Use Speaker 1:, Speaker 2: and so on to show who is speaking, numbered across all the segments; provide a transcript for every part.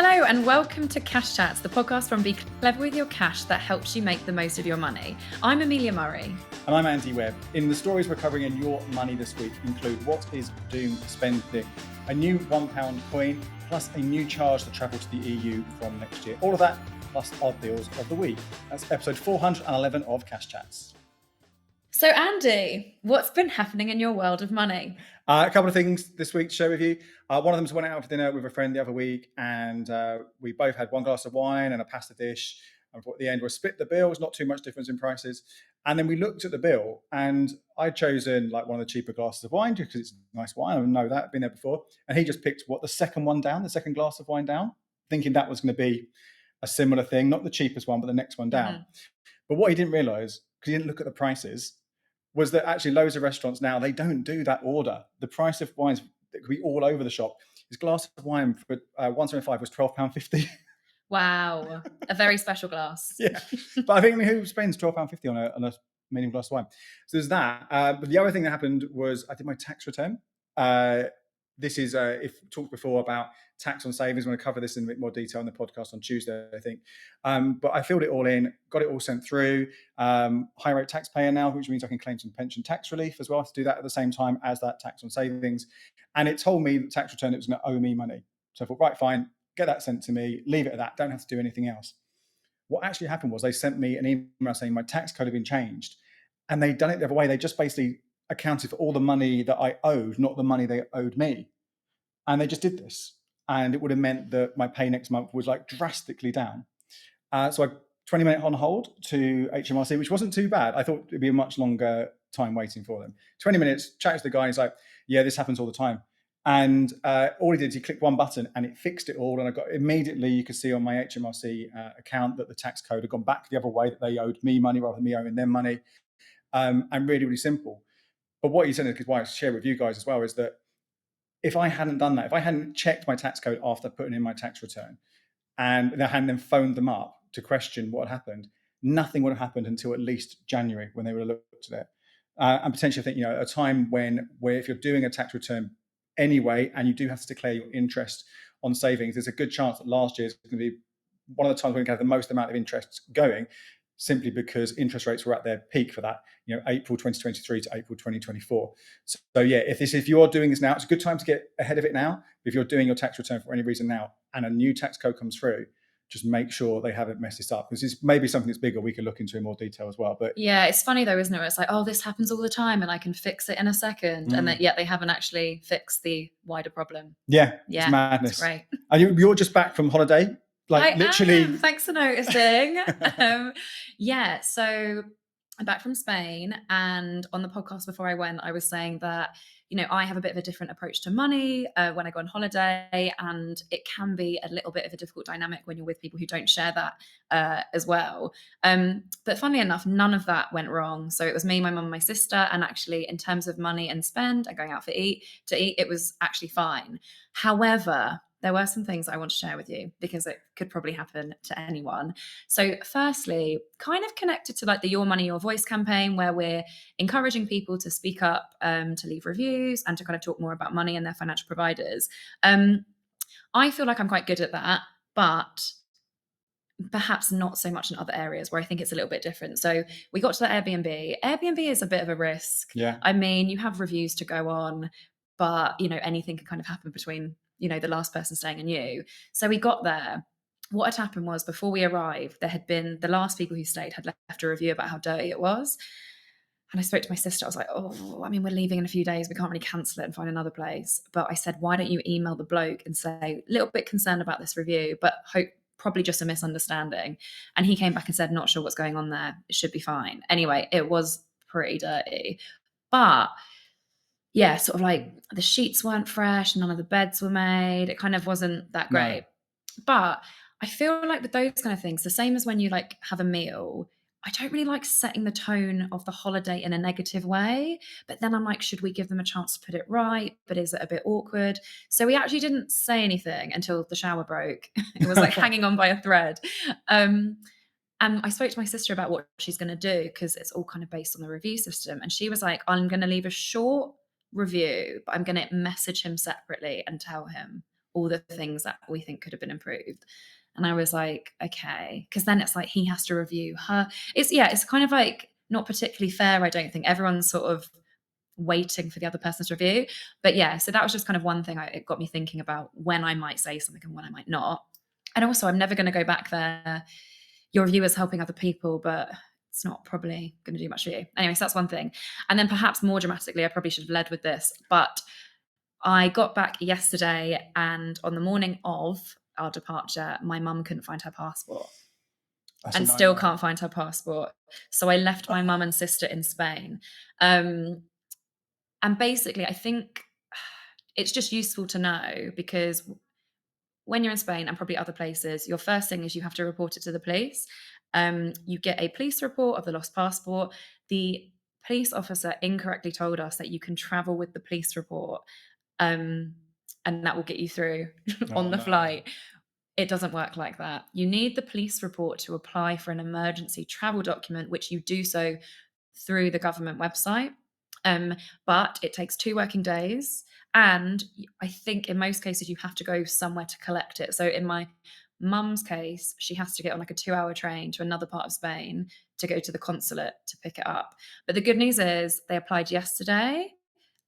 Speaker 1: Hello and welcome to Cash Chats, the podcast from Be Clever With Your Cash that helps you make the most of your money. I'm Amelia Murray.
Speaker 2: And I'm Andy Webb. In the stories we're covering in Your Money this week include what is doomed spending, a new £1 coin, plus a new charge to travel to the EU from next year. All of that, plus our deals of the week. That's episode 411 of Cash Chats.
Speaker 1: So Andy, what's been happening in your world of money?
Speaker 2: A couple of things this week to share with you. One of them is went out for dinner with a friend the other week, and we both had one glass of wine and a pasta dish. And at the end, we split the bill. It's not too much difference in prices. And then we looked at the bill, and I'd chosen like one of the cheaper glasses of wine because it's nice wine. I know that, I've been there before. And he just picked the second glass of wine down, thinking that was going to be a similar thing, not the cheapest one, but the next one down. Mm-hmm. But what he didn't realize, because he didn't look at the prices, was that actually loads of restaurants now, they don't do that order. The price of wines that could be all over the shop. His glass of wine for 175 was £12.50.
Speaker 1: Wow, a very special glass.
Speaker 2: Yeah, but I think who spends £12.50 on a medium glass of wine? So there's that. But the other thing that happened was I did my tax return. This is, if we talked before about tax on savings, I'm going to cover this in a bit more detail in the podcast on Tuesday, I think. But I filled it all in, got it all sent through. High rate taxpayer now, which means I can claim some pension tax relief as well to do that at the same time as that tax on savings. And it told me the tax return, it was going to owe me money. So I thought, right, fine, get that sent to me, leave it at that, don't have to do anything else. What actually happened was they sent me an email saying my tax code had been changed. And they'd done it the other way. They just basically accounted for all the money that I owed, not the money they owed me. And they just did this. And it would have meant that my pay next month was like drastically down. So I 20-minute on hold to HMRC, which wasn't too bad. I thought it'd be a much longer time waiting for them. 20 minutes, chatted to the guy, he's like, yeah, this happens all the time. And all he did is he clicked one button and it fixed it all. And I got immediately, you could see on my HMRC account that the tax code had gone back the other way, that they owed me money rather than me owing them money. And really, really simple. But what he said, because why I share with you guys as well, is that if I hadn't done that, if I hadn't checked my tax code after putting in my tax return and I hadn't then phoned them up to question what had happened, nothing would have happened until at least January when they would have looked at it. And potentially, I think, a time where if you're doing a tax return anyway, and you do have to declare your interest on savings, there's a good chance that last year is going to be one of the times when you have the most amount of interest going, simply because interest rates were at their peak for that, April 2023 to April 2024. So yeah, if you're doing this now, it's a good time to get ahead of it now. If you're doing your tax return for any reason now and a new tax code comes through, just make sure they haven't messed this up, because it's maybe something that's bigger we can look into in more detail as well. But
Speaker 1: yeah, it's funny though, isn't it? It's like, oh, this happens all the time and I can fix it in a second. And yet they haven't actually fixed the wider problem.
Speaker 2: Yeah. It's madness.
Speaker 1: It's great.
Speaker 2: And you're just back from holiday?
Speaker 1: I am. Thanks for noticing. So I'm back from Spain, and on the podcast before I went, I was saying that, I have a bit of a different approach to money when I go on holiday, and it can be a little bit of a difficult dynamic when you're with people who don't share that as well. But funnily enough, none of that went wrong. So it was me, my mum, and my sister, and actually in terms of money and spend and going out to eat, it was actually fine. However, there were some things I want to share with you because it could probably happen to anyone. So firstly, kind of connected to like the Your Money, Your Voice campaign, where we're encouraging people to speak up, to leave reviews and to kind of talk more about money and their financial providers. I feel like I'm quite good at that, but perhaps not so much in other areas where I think it's a little bit different. So we got to the Airbnb. Airbnb is a bit of a risk.
Speaker 2: Yeah.
Speaker 1: I mean, you have reviews to go on, but anything can kind of happen between the last person staying and you. So we got there. What had happened was, before we arrived, there had been the last people who stayed had left a review about how dirty it was. And I spoke to my sister. I was like, we're leaving in a few days. We can't really cancel it and find another place. But I said, why don't you email the bloke and say, a little bit concerned about this review, but probably just a misunderstanding. And he came back and said, not sure what's going on there. It should be fine. Anyway, it was pretty dirty. But yeah, sort of like the sheets weren't fresh, none of the beds were made. It kind of wasn't that great. No. But I feel like with those kind of things, the same as when you like have a meal, I don't really like setting the tone of the holiday in a negative way. But then I'm like, should we give them a chance to put it right? But is it a bit awkward? So we actually didn't say anything until the shower broke. It was like hanging on by a thread. And I spoke to my sister about what she's going to do, because it's all kind of based on the review system. And she was like, I'm going to leave a short review, but I'm going to message him separately and tell him all the things that we think could have been improved. And I was like, okay, because then it's like he has to review her. It's kind of like not particularly fair. I don't think everyone's sort of waiting for the other person's review. But yeah, so that was just kind of one thing it got me thinking about when I might say something and when I might not. And also, I'm never going to go back there. Your review is helping other people, but it's not probably going to do much for you. Anyway, so that's one thing. And then perhaps more dramatically, I probably should have led with this, but I got back yesterday, and on the morning of our departure, my mum couldn't find her passport. And still can't find her passport. So I left my mum and sister in Spain. And basically, I think it's just useful to know, because when you're in Spain and probably other places, your first thing is you have to report it to the police. You get a police report of the lost passport. The police officer incorrectly told us that you can travel with the police report, and that will get you through on the flight. It doesn't work like that. You need the police report to apply for an emergency travel document, which you do so through the government website. But it takes 2 working days. And I think in most cases, you have to go somewhere to collect it. So in my mum's case, she has to get on like a 2-hour train to another part of Spain to go to the consulate to pick it up. But the good news is they applied yesterday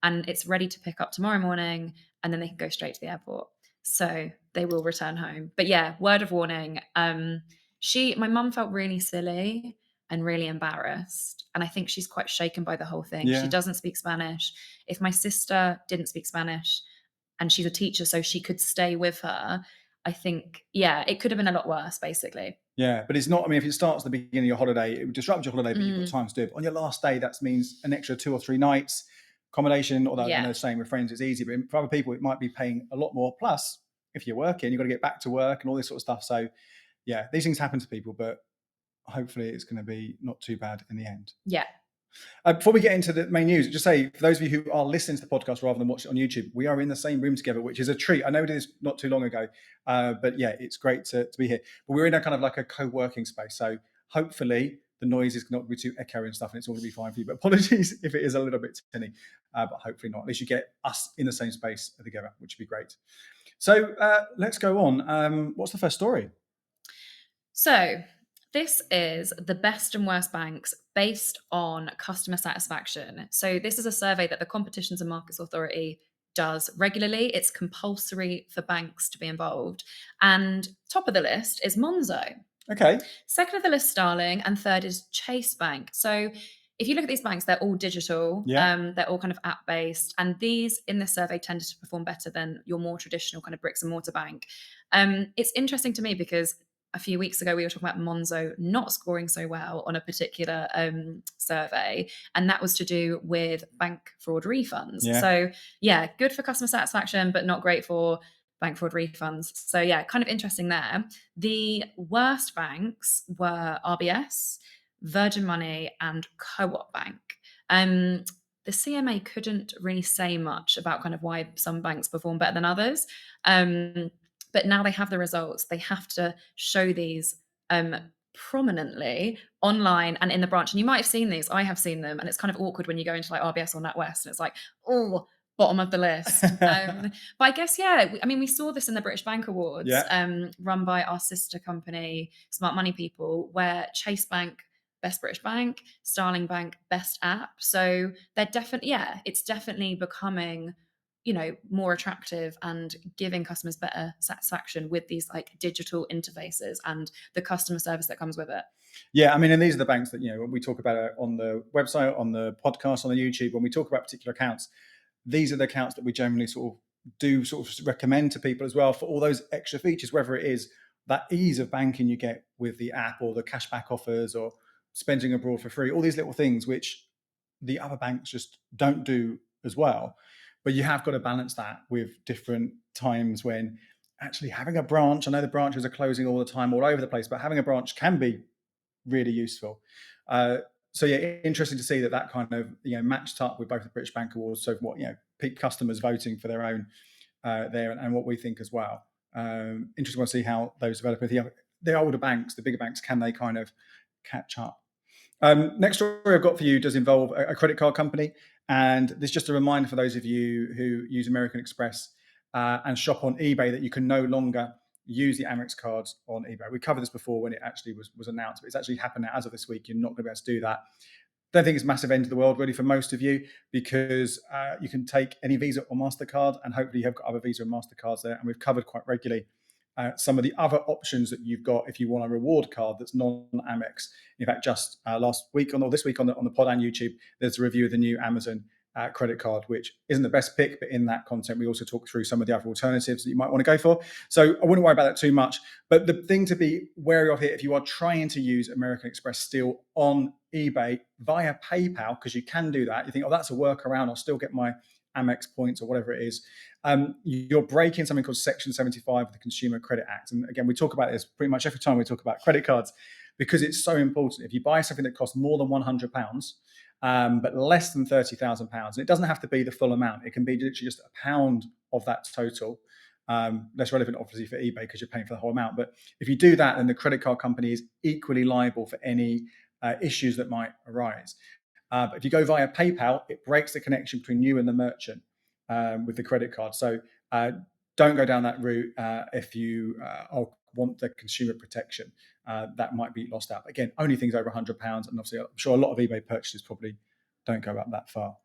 Speaker 1: and it's ready to pick up tomorrow morning, and then they can go straight to the airport. So they will return home. But yeah, word of warning. My mum felt really silly and really embarrassed. And I think she's quite shaken by the whole thing.
Speaker 2: Yeah.
Speaker 1: She doesn't speak Spanish. If my sister didn't speak Spanish and she's a teacher, so she could stay with her, I think, yeah, it could have been a lot worse, basically.
Speaker 2: Yeah, but it's not, I mean, if it starts at the beginning of your holiday, it would disrupt your holiday, but you've got time to do it. On your last day, that means an extra 2 or 3 nights, accommodation, although staying with friends is easy, but for other people, it might be paying a lot more. Plus, if you're working, you've got to get back to work and all this sort of stuff. So yeah, these things happen to people, but hopefully it's going to be not too bad in the end.
Speaker 1: Yeah.
Speaker 2: Before we get into the main news, just say, for those of you who are listening to the podcast rather than watch it on YouTube, we are in the same room together, which is a treat. I know we did this not too long ago, but yeah, it's great to be here. But we're in a kind of like a co-working space. So hopefully the noise is not going to be too echoey and stuff, and it's all going to be fine for you. But apologies if it is a little bit tinny, but hopefully not. At least you get us in the same space together, which would be great. So let's go on. What's the first story?
Speaker 1: So this is the best and worst banks based on customer satisfaction. So this is a survey that the Competitions and Markets Authority does regularly. It's compulsory for banks to be involved. And top of the list is Monzo.
Speaker 2: Okay.
Speaker 1: Second of the list, Starling, and third is Chase Bank. So if you look at these banks, they're all digital.
Speaker 2: Yeah.
Speaker 1: They're all kind of app-based. And these, in this survey, tended to perform better than your more traditional kind of bricks and mortar bank. It's interesting to me because a few weeks ago, we were talking about Monzo not scoring so well on a particular survey, and that was to do with bank fraud refunds.
Speaker 2: Yeah.
Speaker 1: So yeah, good for customer satisfaction, but not great for bank fraud refunds. So yeah, kind of interesting there. The worst banks were RBS, Virgin Money, and Co-op Bank. The CMA couldn't really say much about kind of why some banks perform better than others. But now they have the results. They have to show these prominently online and in the branch. And you might have seen these. I have seen them. And it's kind of awkward when you go into like RBS or NatWest and it's like, oh, bottom of the list. But I guess, yeah, I mean, we saw this in the British Bank Awards, run by our sister company, Smart Money People, where Chase Bank, Best British Bank, Starling Bank, Best App. So they're definitely, it's definitely becoming, more attractive and giving customers better satisfaction with these like digital interfaces and the customer service that comes with it.
Speaker 2: Yeah, I mean, and these are the banks that, when we talk about it on the website, on the podcast, on the YouTube, when we talk about particular accounts, these are the accounts that we generally sort of recommend to people as well for all those extra features, whether it is that ease of banking you get with the app or the cashback offers or spending abroad for free, all these little things which the other banks just don't do as well. But you have got to balance that with different times when actually having a branch, I know the branches are closing all the time, all over the place, but having a branch can be really useful. So yeah, interesting to see that kind of matched up with both the British Bank Awards. So what peak customers voting for their own there and what we think as well. Interesting to see how those develop with the older banks, the bigger banks. Can they kind of catch up? Next story I've got for you does involve a credit card company, and this is just a reminder for those of you who use American Express and shop on eBay that you can no longer use the Amex cards on eBay. We covered this before when it actually was announced, but it's actually happened now as of this week. You're not going to be able to do that. Don't think it's a massive end of the world really for most of you, because you can take any Visa or MasterCard, and hopefully you have got other Visa and MasterCards there. And we've covered quite regularly some of the other options that you've got if you want a reward card that's non-Amex. In fact, just last week or this week on the pod and YouTube, there's a review of the new Amazon credit card, which isn't the best pick, but in that content we also talk through some of the other alternatives that you might want to go for. So I wouldn't worry about that too much. But the thing to be wary of here, if you are trying to use American Express still on eBay via PayPal, because you can do that, you think, oh, that's a workaround, I'll still get my Amex points or whatever it is, you're breaking something called Section 75 of the Consumer Credit Act. And again, we talk about this pretty much every time we talk about credit cards, because it's so important. If you buy something that costs more than £100, but less than £30,000, and it doesn't have to be the full amount, it can be literally just £1 of that total. Less relevant, obviously, for eBay because you're paying for the whole amount. But if you do that, then the credit card company is equally liable for any issues that might arise. But if you go via PayPal, it breaks the connection between you and the merchant with the credit card. So don't go down that route if you want the consumer protection. That might be lost out. Again, only things over £100, and obviously I'm sure a lot of eBay purchases probably don't go up that far.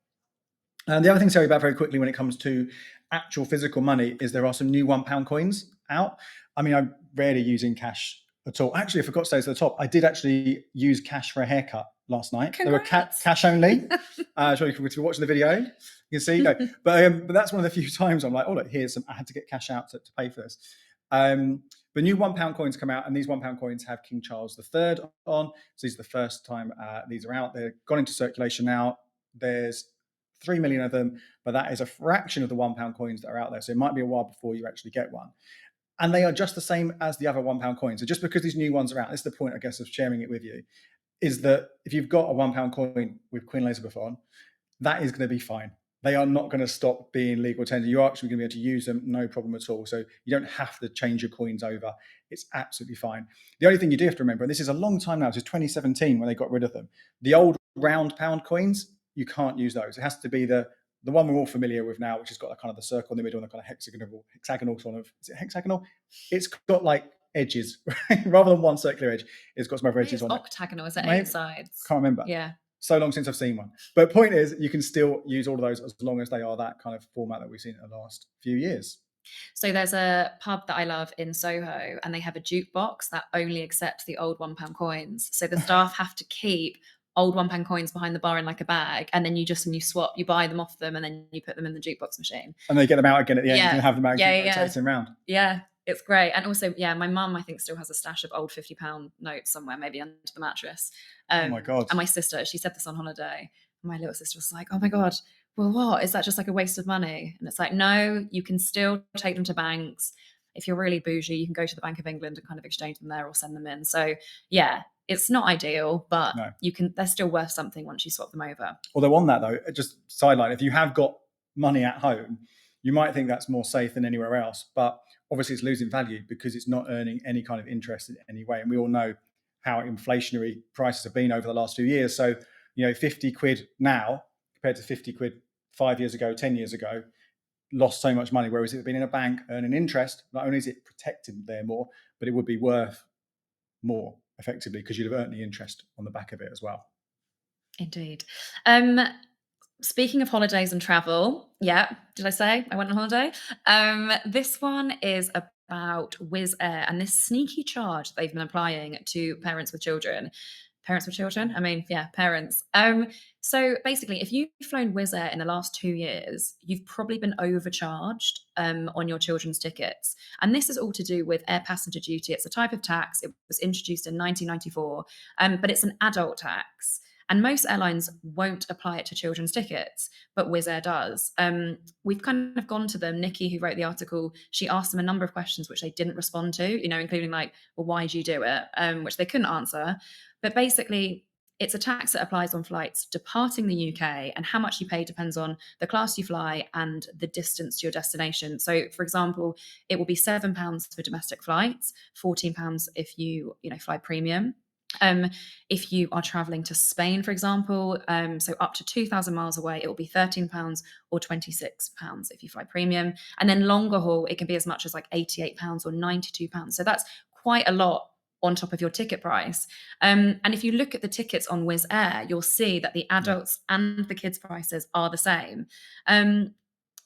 Speaker 2: And the other thing to tell you about very quickly when it comes to actual physical money is there are some new £1 coins out. I mean, I'm rarely using cash at all. Actually, I forgot to say to the top, I did actually use cash for a haircut last night.
Speaker 1: Congrats.
Speaker 2: They were cash only. Sure, if you're watching the video, you can see. No. But that's one of the few times I'm like, oh, look, here's some. I had to get cash out to pay for this. The new £1 coins come out, and these £1 coins have King Charles III on. So this is the first time these are out. They've gone into circulation now. There's 3 million of them, but that is a fraction of the £1 coins that are out there. So it might be a while before you actually get one. And they are just the same as the other £1 coins. So just because these new ones are out, this is the point, I guess, of sharing it with you, is that if you've got a £1 coin with Queen Elizabeth on, that is going to be fine. They are not going to stop being legal tender. You're actually going to be able to use them, no problem at all. So you don't have to change your coins over. It's absolutely fine. The only thing you do have to remember, and this is a long time now, this is 2017 when they got rid of them, the old round pound coins, you can't use those. It has to be the one we're all familiar with now, which has got a kind of the circle in the middle and the kind of hexagonal sort of, is it hexagonal? It's got like edges, right? Rather than one circular edge, it's got some other edges on it.
Speaker 1: Octagonal, is it 8 sides?
Speaker 2: Can't remember.
Speaker 1: Yeah.
Speaker 2: So long since I've seen one. But point is, you can still use all of those as long as they are that kind of format that we've seen in the last few years.
Speaker 1: So there's a pub that I love in Soho, and they have a jukebox that only accepts the old £1 coins. So the staff have to keep old £1 coins behind the bar in like a bag, and then you swap, you buy them off them, and then you put them in the jukebox machine.
Speaker 2: And they get them out again at the end. You can have them out
Speaker 1: and
Speaker 2: chase them around.
Speaker 1: Yeah, it's great. And also, my mum, I think, still has a stash of old £50 notes somewhere, maybe under the mattress.
Speaker 2: Oh my God.
Speaker 1: And my sister, she said this on holiday. My little sister was like, oh my God, well, what? Is that just like a waste of money? And it's like, no, you can still take them to banks. If you're really bougie, you can go to the Bank of England and kind of exchange them there or send them in. So yeah, it's not ideal, but they're still worth something once you swap them over.
Speaker 2: Although on that though, just sideline, if you have got money at home, you might think that's more safe than anywhere else, but obviously it's losing value because it's not earning any kind of interest in any way. And we all know how inflationary prices have been over the last few years. So, 50 quid now compared to 50 quid 5 years ago, 10 years ago, lost so much money. Whereas if it had been in a bank earning interest, not only is it protected there more, but it would be worth more effectively because you'd have earned the interest on the back of it as well.
Speaker 1: Indeed. Speaking of holidays and travel, did I say I went on holiday? This one is about Wizz Air and this sneaky charge they've been applying to parents with children. Parents with children? I mean, parents. So basically, if you've flown Wizz Air in the last 2 years, you've probably been overcharged on your children's tickets. And this is all to do with air passenger duty. It's a type of tax. It was introduced in 1994, but it's an adult tax. And most airlines won't apply it to children's tickets, but Wizz Air does. We've kind of gone to them. Nikki, who wrote the article, she asked them a number of questions which they didn't respond to, including like, well, why do you do it? Which they couldn't answer. But basically, it's a tax that applies on flights departing the UK, and how much you pay depends on the class you fly and the distance to your destination. So, for example, it will be £7 for domestic flights, £14 if you fly premium. If you are traveling to Spain, for example, so up to 2,000 miles away, it will be £13 or £26 if you fly premium. And then longer haul, it can be as much as like £88 or £92. So that's quite a lot on top of your ticket price. And if you look at the tickets on Wizz Air, you'll see that the adults and the kids' prices are the same.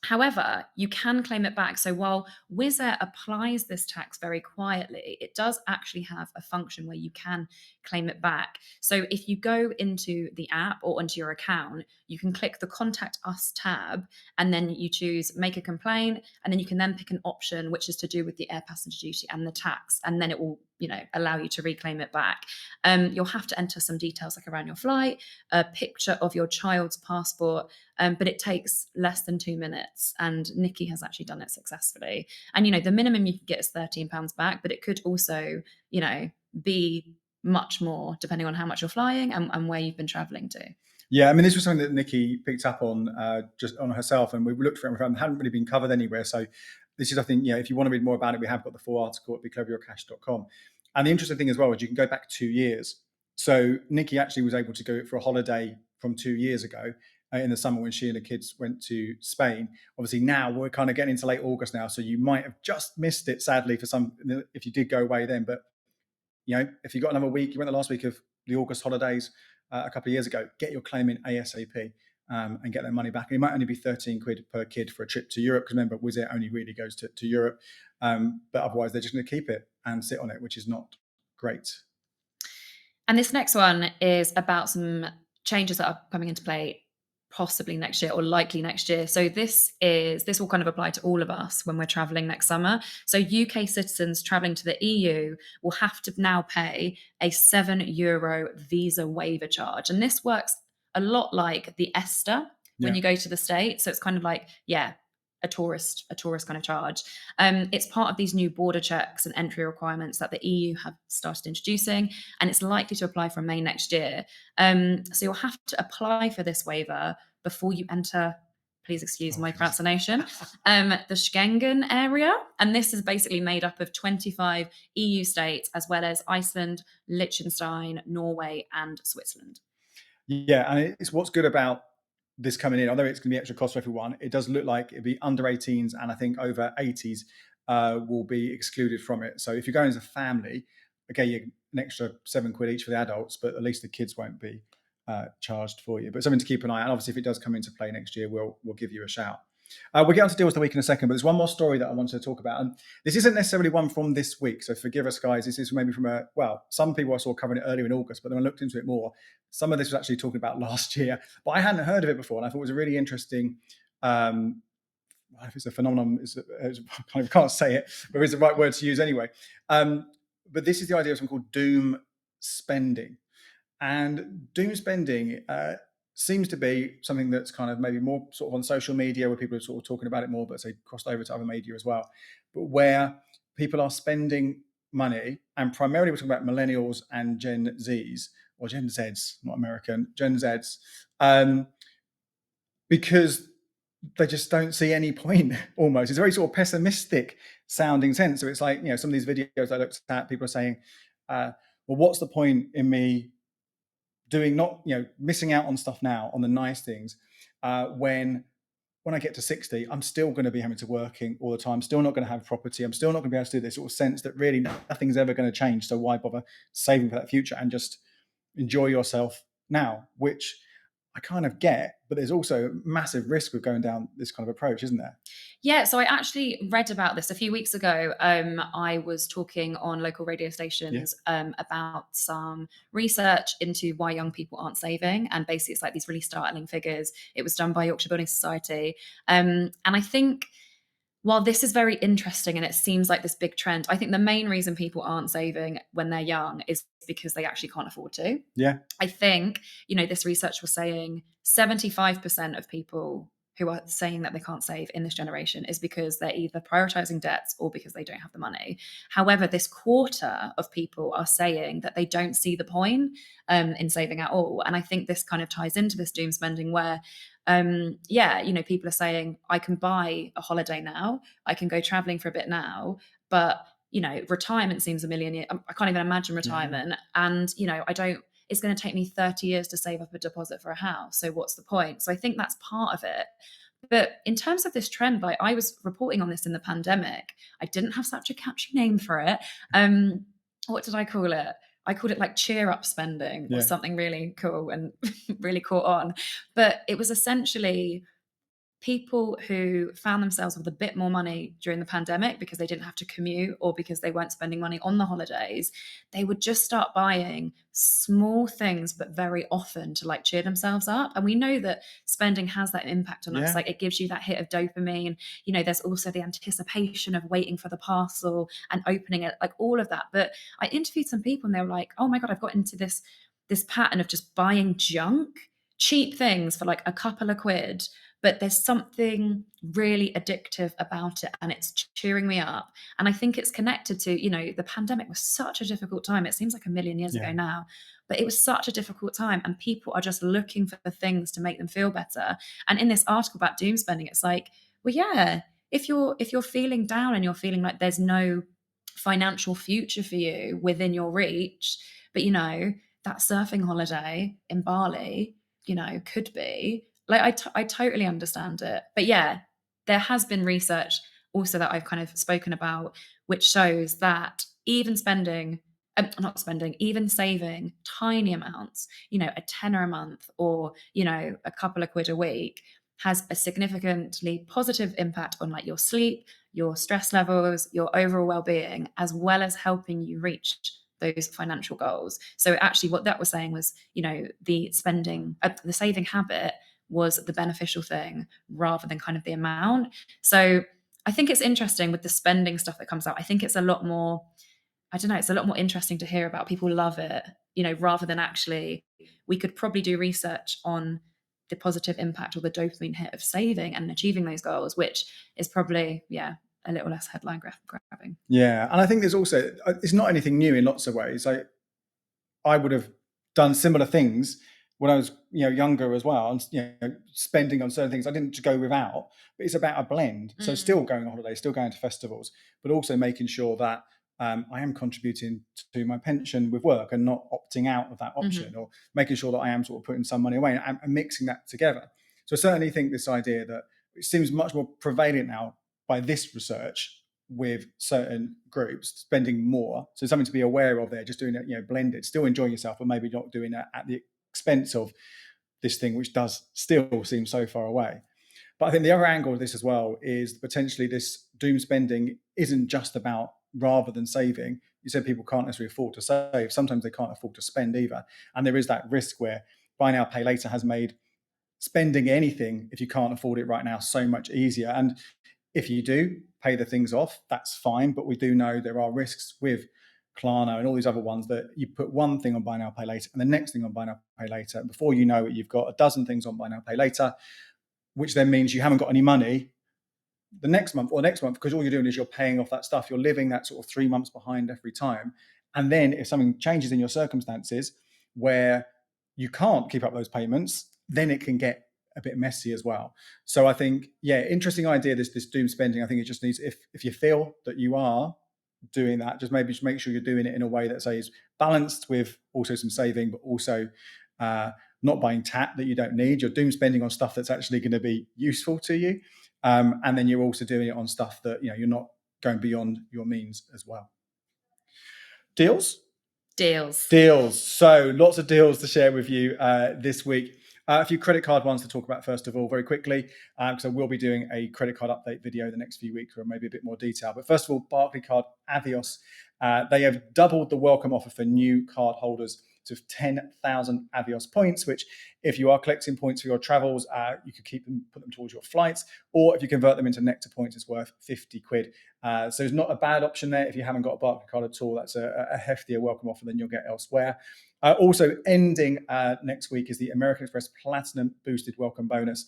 Speaker 1: However, you can claim it back. So while Wizz Air applies this tax very quietly, it does actually have a function where you can claim it back. So if you go into the app or onto your account, you can click the Contact Us tab, and then you choose Make a Complaint, and then you can then pick an option which is to do with the air passenger duty and the tax, and then it will allow you to reclaim it back. You'll have to enter some details like around your flight, a picture of your child's passport, but it takes less than 2 minutes, and Nikki has actually done it successfully. And the minimum you can get is £13 back, but it could also be much more depending on how much you're flying and where you've been traveling to.
Speaker 2: Yeah, I mean, this was something that Nikki picked up on just on herself, and we looked for it and hadn't really been covered anywhere. So this is, I think, if you want to read more about it, we have got the full article at becloveryourcash.com. And the interesting thing as well is you can go back 2 years. So Nikki actually was able to go for a holiday from 2 years ago in the summer when she and the kids went to Spain. Obviously now we're kind of getting into late August now, so you might have just missed it, sadly, for some, if you did go away then. But if you got another week, you went the last week of the August holidays a couple of years ago, get your claim in ASAP and get that money back. And it might only be 13 quid per kid for a trip to Europe, because remember, Wizz Air only really goes to Europe. But otherwise, they're just going to keep it and sit on it, which is not great.
Speaker 1: And this next one is about some changes that are coming into play possibly next year or likely next year. So this will kind of apply to all of us when we're traveling next summer. So UK citizens traveling to the EU will have to now pay a €7 visa waiver charge. And this works a lot like the ESTA when you go to the States. So it's kind of like, a tourist kind of charge. It's part of these new border checks and entry requirements that the EU have started introducing, and it's likely to apply from May next year. So you'll have to apply for this waiver before you enter, please excuse my pronunciation, the Schengen area. And this is basically made up of 25 EU states, as well as Iceland, Liechtenstein, Norway, and Switzerland.
Speaker 2: Yeah, and it's what's good about this coming in, although it's going to be extra cost for everyone, it does look like it'll be under 18s and I think over 80s will be excluded from it. So if you're going as a family, okay, you get an extra £7 each for the adults, but at least the kids won't be charged for you. But something to keep an eye on. And obviously, if it does come into play next year, we'll give you a shout. We'll get on to deals of the week in a second, but there's one more story that I wanted to talk about. And this isn't necessarily one from this week, so forgive us, guys. This is maybe from some people I saw covering it earlier in August, but then I looked into it more. Some of this was actually talking about last year, but I hadn't heard of it before, and I thought it was a really interesting, if it's a phenomenon, I kind of can't say it, but it's the right word to use anyway. But this is the idea of something called doom spending. And doom spending seems to be something that's kind of maybe more sort of on social media, where people are sort of talking about it more, but say crossed over to other media as well, but where people are spending money, and primarily we're talking about millennials and Gen Zs, or Gen Zs, not American, Gen Zs, because they just don't see any point almost. It's a very sort of pessimistic sounding sense. So it's like, some of these videos I looked at, people are saying, well, what's the point in me doing missing out on stuff now, on the nice things, when I get to 60, I'm still going to be having to working all the time, still not going to have property, I'm still not going to be able to do this sort of sense that really nothing's ever going to change. So why bother saving for that future and just enjoy yourself now, which I kind of get, but there's also massive risk with going down this kind of approach, isn't there?
Speaker 1: Yeah, so I actually read about this a few weeks ago. I was talking on local radio stations about some research into why young people aren't saving. And basically it's like these really startling figures. It was done by Yorkshire Building Society. And I think while this is very interesting and it seems like this big trend, I think the main reason people aren't saving when they're young is because they actually can't afford to.
Speaker 2: Yeah.
Speaker 1: I think, this research was saying 75% of people who are saying that they can't save in this generation is because they're either prioritizing debts or because they don't have the money. However, this quarter of people are saying that they don't see the point in saving at all. And I think this kind of ties into this doom spending where, people are saying, I can buy a holiday now, I can go traveling for a bit now, but retirement seems a million years. I can't even imagine retirement. And, it's going to take me 30 years to save up a deposit for a house. So what's the point? So I think that's part of it. But in terms of this trend, like I was reporting on this in the pandemic. I didn't have such a catchy name for it. What did I call it? I called it like cheer up spending or something really cool and really caught on. But it was essentially people who found themselves with a bit more money during the pandemic because they didn't have to commute or because they weren't spending money on the holidays. They would just start buying small things, but very often to like cheer themselves up. And we know that spending has that impact on us. Like it gives you that hit of dopamine. There's also the anticipation of waiting for the parcel and opening it, like all of that. But I interviewed some people and they were like, oh my God, I've got into this pattern of just buying junk, cheap things for like a couple of quid. But there's something really addictive about it and it's cheering me up. And I think it's connected to, the pandemic was such a difficult time. It seems like a million years ago now, but it was such a difficult time and people are just looking for things to make them feel better. And in this article about doom spending, it's like, well, yeah, if you're feeling down and you're feeling like there's no financial future for you within your reach, but that surfing holiday in Bali, could be like, I totally understand it. But yeah, there has been research also that I've kind of spoken about, which shows that even even saving tiny amounts, a tenner a month or, a couple of quid a week has a significantly positive impact on like your sleep, your stress levels, your overall well-being, as well as helping you reach those financial goals. So actually what that was saying was, the saving habit was the beneficial thing rather than kind of the amount. So I think it's interesting with the spending stuff that comes out. I think it's a lot more, it's a lot more interesting to hear about. People love it, rather than actually, we could probably do research on the positive impact or the dopamine hit of saving and achieving those goals, which is probably, a little less headline grabbing.
Speaker 2: Yeah. And I think there's also, it's not anything new in lots of ways. I would have done similar things when I was, younger as well, and spending on certain things. I didn't go without, but it's about a blend. So still going on holidays, still going to festivals, but also making sure that I am contributing to my pension with work and not opting out of that option, or making sure that I am sort of putting some money away and mixing that together. So I certainly think this idea that it seems much more prevalent now by this research with certain groups spending more. So something to be aware of there, just doing it, blended, still enjoying yourself, but maybe not doing it at the expense of this thing, which does still seem so far away. But I think the other angle of this as well is potentially this doom spending isn't just about rather than saving. You said people can't necessarily afford to save. Sometimes they can't afford to spend either. And there is that risk where buy now, pay later has made spending anything, if you can't afford it right now, so much easier. And if you do pay the things off, that's fine. But we do know there are risks with Klarna and all these other ones that you put one thing on buy now, pay later and the next thing on buy now, pay later. Before you know it, you've got a dozen things on buy now, pay later, which then means you haven't got any money the next month because all you're doing is you're paying off that stuff. You're living that sort of 3 months behind every time. And then if something changes in your circumstances where you can't keep up those payments, then it can get a bit messy as well. So I think, interesting idea, this doom spending. I think it just needs, if you feel that you are doing that, just make sure you're doing it in a way that says balanced with also some saving, but also not buying tat that you don't need. You're doom spending on stuff that's actually going to be useful to you. And then you're also doing it on stuff that, you're not going beyond your means as well. Deals. So lots of deals to share with you this week. A few credit card ones to talk about first of all, very quickly, because I will be doing a credit card update video the next few weeks, or maybe a bit more detail. But first of all, Barclaycard Avios, they have doubled the welcome offer for new card holders to 10,000 Avios points, which if you are collecting points for your travels, you could keep them, put them towards your flights, or if you convert them into Nectar points, it's worth 50 quid. So it's not a bad option there. If you haven't got a Barclaycard at all, that's a heftier welcome offer than you'll get elsewhere. Also ending next week is the American Express Platinum Boosted Welcome Bonus.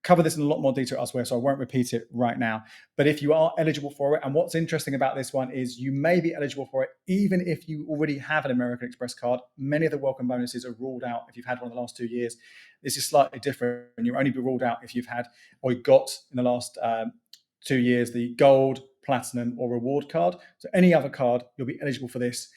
Speaker 2: Cover this in a lot more detail elsewhere, so I won't repeat it right now. But if you are eligible for it, and what's interesting about this one is you may be eligible for it even if you already have an American Express card. Many of the welcome bonuses are ruled out if you've had one in the last 2 years. This is slightly different, and you'll only be ruled out if you've had or got in the last 2 years the gold, platinum, or reward card. So any other card, you'll be eligible for this.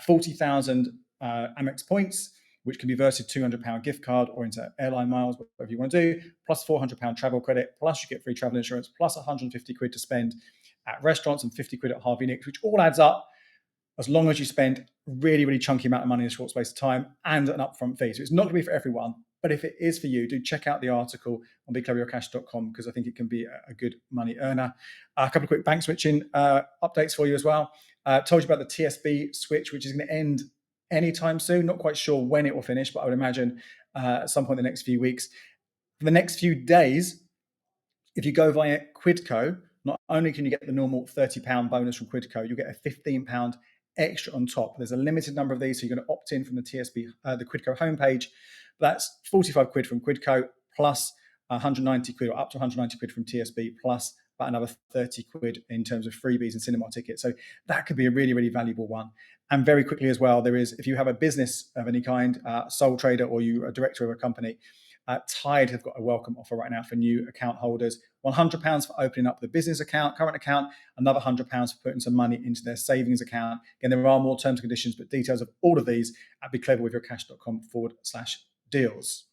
Speaker 2: 40,000 Amex points, which can be verted £200 gift card or into airline miles, whatever you want to do, plus £400 travel credit, plus you get free travel insurance, plus 150 quid to spend at restaurants and 50 quid at Harvey Nicks, which all adds up as long as you spend really, really chunky amount of money in a short space of time and an upfront fee. So it's not going to be for everyone, but if it is for you, do check out the article on becloveryourcash.com because I think it can be a good money earner. A couple of quick bank switching updates for you as well. Told you about the TSB switch, which is going to end anytime soon. Not quite sure when it will finish, but I would imagine at some point in the next few weeks. For the next few days, if you go via Quidco, not only can you get the normal £30 bonus from Quidco, you get a £15 extra on top. There's a limited number of these, so you're going to opt in from the TSB, the Quidco homepage. That's 45 quid from Quidco plus 190 quid or up to 190 quid from TSB plus about another 30 quid in terms of freebies and cinema tickets. So that could be a really, really valuable one. And very quickly as well, there is, if you have a business of any kind, sole trader, or you're a director of a company, Tide have got a welcome offer right now for new account holders. £100 for opening up the business account, current account, another £100 for putting some money into their savings account. Again, there are more terms and conditions, but details of all of these at becleverwithyourcash.com/deals.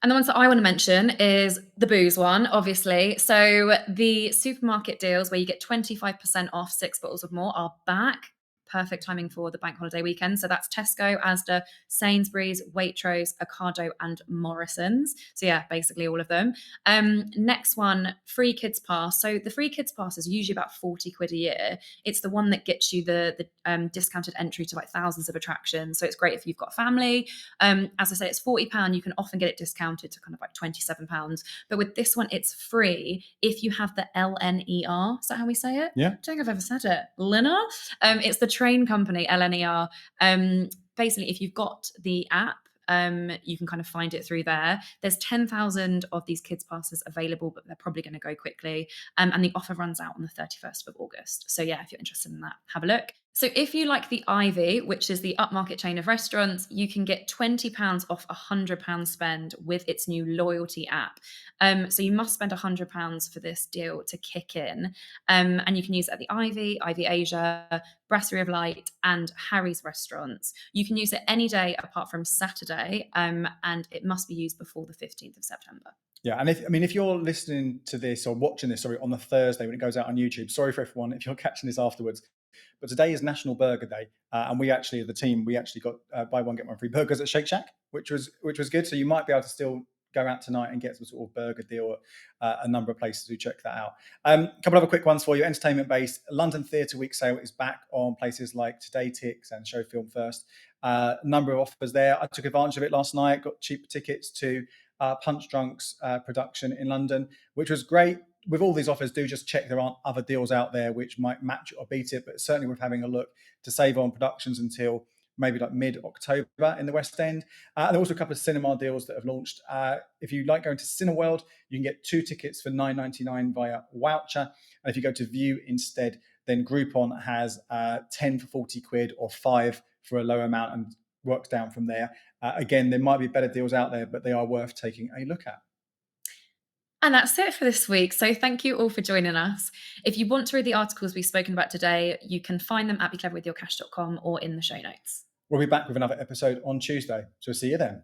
Speaker 1: And the ones that I want to mention is the booze one, obviously. So the supermarket deals where you get 25% off 6 bottles of more are back. Perfect timing for the bank holiday weekend. So that's Tesco, Asda, Sainsbury's, Waitrose, Ocado, and Morrison's. So yeah, basically all of them. Next one, free kids pass. So the free kids pass is usually about 40 quid a year. It's the one that gets you the discounted entry to like thousands of attractions. So it's great if you've got family. As I say, it's £40. You can often get it discounted to kind of like £27. But with this one, it's free if you have the LNER. Is that how we say it?
Speaker 2: Yeah.
Speaker 1: I don't think I've ever said it. Lina? It's the train company, LNER. Basically, if you've got the app, you can kind of find it through there. There's 10,000 of these kids passes available, but they're probably going to go quickly. And the offer runs out on the 31st of August. So yeah, if you're interested in that, have a look. So if you like the Ivy, which is the upmarket chain of restaurants, you can get £20 off a £100 spend with its new loyalty app. So you must spend £100 for this deal to kick in. And you can use it at the Ivy Asia, Brasserie of Light, and Harry's restaurants. You can use it any day apart from Saturday, and it must be used before the 15th of September.
Speaker 2: Yeah, and if you're listening to this or watching this, on the Thursday when it goes out on YouTube, sorry for everyone if you're catching this afterwards, but today is National Burger Day, and we actually, as the team, we actually got buy one get one free burgers at Shake Shack, which was good. So you might be able to still go out tonight and get some sort of burger deal at a number of places. Do check that out. A couple of other quick ones for you. Entertainment based, London Theatre Week sale is back on places like Today Tix and Show Film First. Number of offers there. I took advantage of it last night. Got cheap tickets to Punch Drunk's production in London, which was great. With all these offers, do just check there aren't other deals out there which might match or beat it, but certainly worth having a look to save on productions until maybe like mid-October in the West End. And there are also a couple of cinema deals that have launched. If you like going to Cineworld, you can get 2 tickets for £9.99 via voucher. And if you go to View instead, then Groupon has 10 for 40 quid or 5 for a low amount and works down from there. Again, there might be better deals out there, but they are worth taking a look at.
Speaker 1: And that's it for this week. So thank you all for joining us. If you want to read the articles we've spoken about today, you can find them at becleverwithyourcash.com or in the show notes.
Speaker 2: We'll be back with another episode on Tuesday. So see you then.